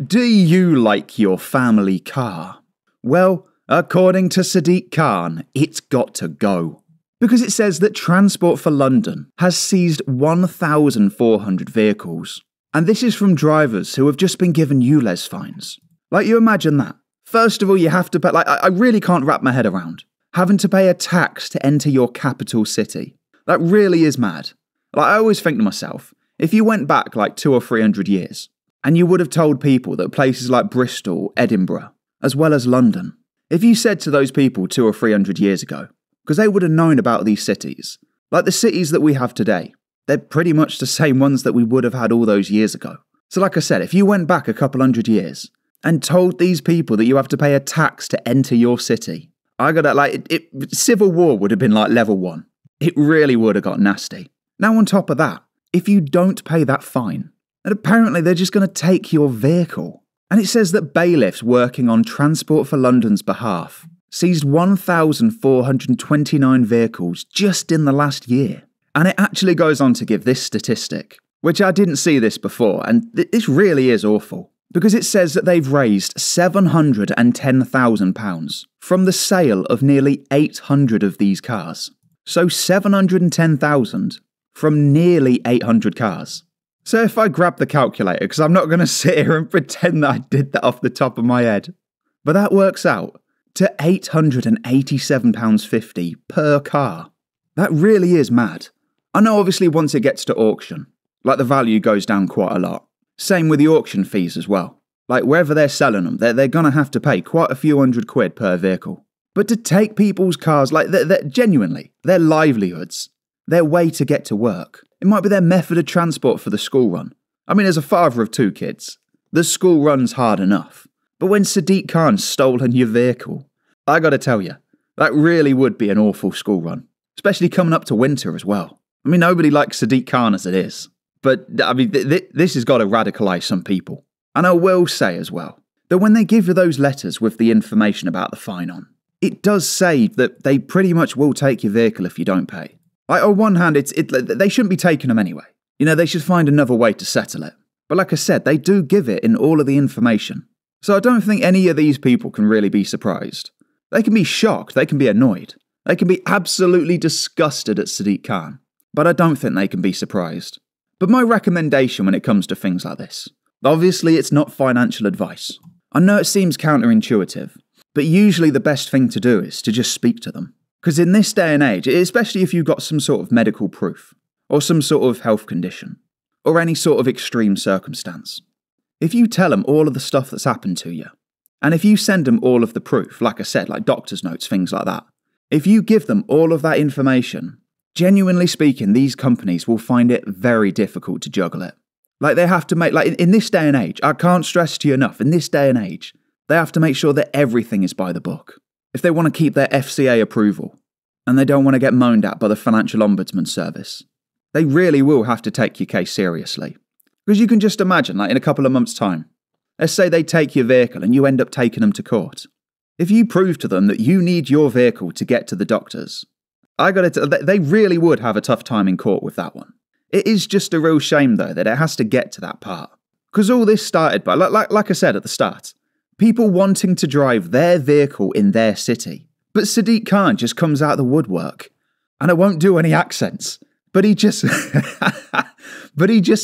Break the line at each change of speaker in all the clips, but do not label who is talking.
Do you like your family car? Well, according to Sadiq Khan, it's got to go. Because it says that Transport for London has seized 1,400 vehicles. And this is from drivers who have just been given ULEZ fines. Like, you imagine that. First of all, you have to pay, I really can't wrap my head around having to pay a tax to enter your capital city. That really is mad. I always think to myself, if you went back 200 or 300 years, and you would have told people that places like Bristol, Edinburgh, as well as London, if you said to those people 200 or 300 years ago, because they would have known about these cities, like the cities that we have today, they're pretty much the same ones that we would have had all those years ago. So like I said, if you went back a couple hundred years and told these people that you have to pay a tax to enter your city, civil war would have been level 1. It really would have got nasty. Now on top of that, if you don't pay that fine, then apparently they're just going to take your vehicle. And it says that bailiffs working on Transport for London's behalf seized 1,429 vehicles just in the last year. And it actually goes on to give this statistic, which I didn't see this before, and this really is awful. Because it says that they've raised £710,000 from the sale of nearly 800 of these cars. So 710,000 from nearly 800 cars. So if I grab the calculator, because I'm not going to sit here and pretend that I did that off the top of my head, but that works out to £887.50 per car. That really is mad. I know obviously once it gets to auction, the value goes down quite a lot. Same with the auction fees as well. Wherever they're selling them, they're going to have to pay quite a few £100 per vehicle. But to take people's cars, they're genuinely, their livelihoods, their way to get to work. It might be their method of transport for the school run. I mean, as a father of 2 kids, the school run's hard enough. But when Sadiq Khan's stolen your vehicle, I gotta tell you, that really would be an awful school run. Especially coming up to winter as well. I mean, nobody likes Sadiq Khan as it is. But, I mean, this has got to radicalise some people. And I will say as well, that when they give you those letters with the information about the fine on, it does say that they pretty much will take your vehicle if you don't pay. On one hand, they shouldn't be taking them anyway. They should find another way to settle it. But like I said, they do give it in all of the information. So I don't think any of these people can really be surprised. They can be shocked, they can be annoyed. They can be absolutely disgusted at Sadiq Khan. But I don't think they can be surprised. But my recommendation when it comes to things like this, obviously it's not financial advice. I know it seems counterintuitive, but usually the best thing to do is to just speak to them. Because in this day and age, especially if you've got some sort of medical proof, or some sort of health condition, or any sort of extreme circumstance, if you tell them all of the stuff that's happened to you, and if you send them all of the proof, like I said, like doctor's notes, things like that, if you give them all of that information, genuinely speaking, these companies will find it very difficult to juggle it. They have to make, in this day and age, I can't stress to you enough, in this day and age, they have to make sure that everything is by the book. If they want to keep their FCA approval, and they don't want to get moaned at by the Financial Ombudsman Service, they really will have to take your case seriously. Because you can just imagine, in a couple of months' time, let's say they take your vehicle and you end up taking them to court. If you prove to them that you need your vehicle to get to the doctors, they really would have a tough time in court with that one. It is just a real shame, though, that it has to get to that part. Because all this started by, like I said at the start, people wanting to drive their vehicle in their city. But Sadiq Khan just comes out of the woodwork. And I won't do any accents. But he just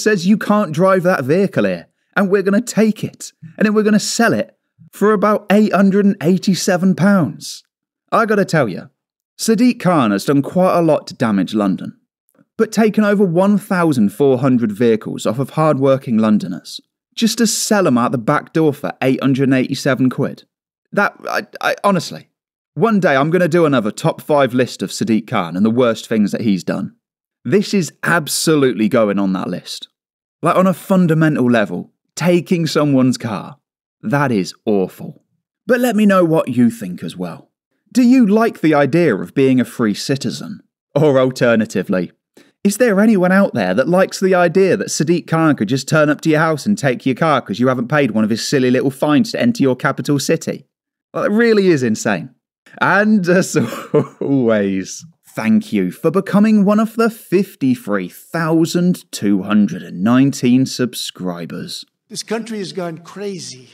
says you can't drive that vehicle here. And we're going to take it. And then we're going to sell it for about £887. I got to tell you, Sadiq Khan has done quite a lot to damage London, but taken over 1,400 vehicles off of hard-working Londoners, just to sell them out the back door for £887. I honestly, one day I'm going to do another top 5 list of Sadiq Khan and the worst things that he's done. This is absolutely going on that list. On a fundamental level, taking someone's car, that is awful. But let me know what you think as well. Do you like the idea of being a free citizen? Or alternatively, is there anyone out there that likes the idea that Sadiq Khan could just turn up to your house and take your car because you haven't paid one of his silly little fines to enter your capital city? Well, it really is insane. And as always, thank you for becoming one of the 53,219 subscribers.
This country has gone crazy.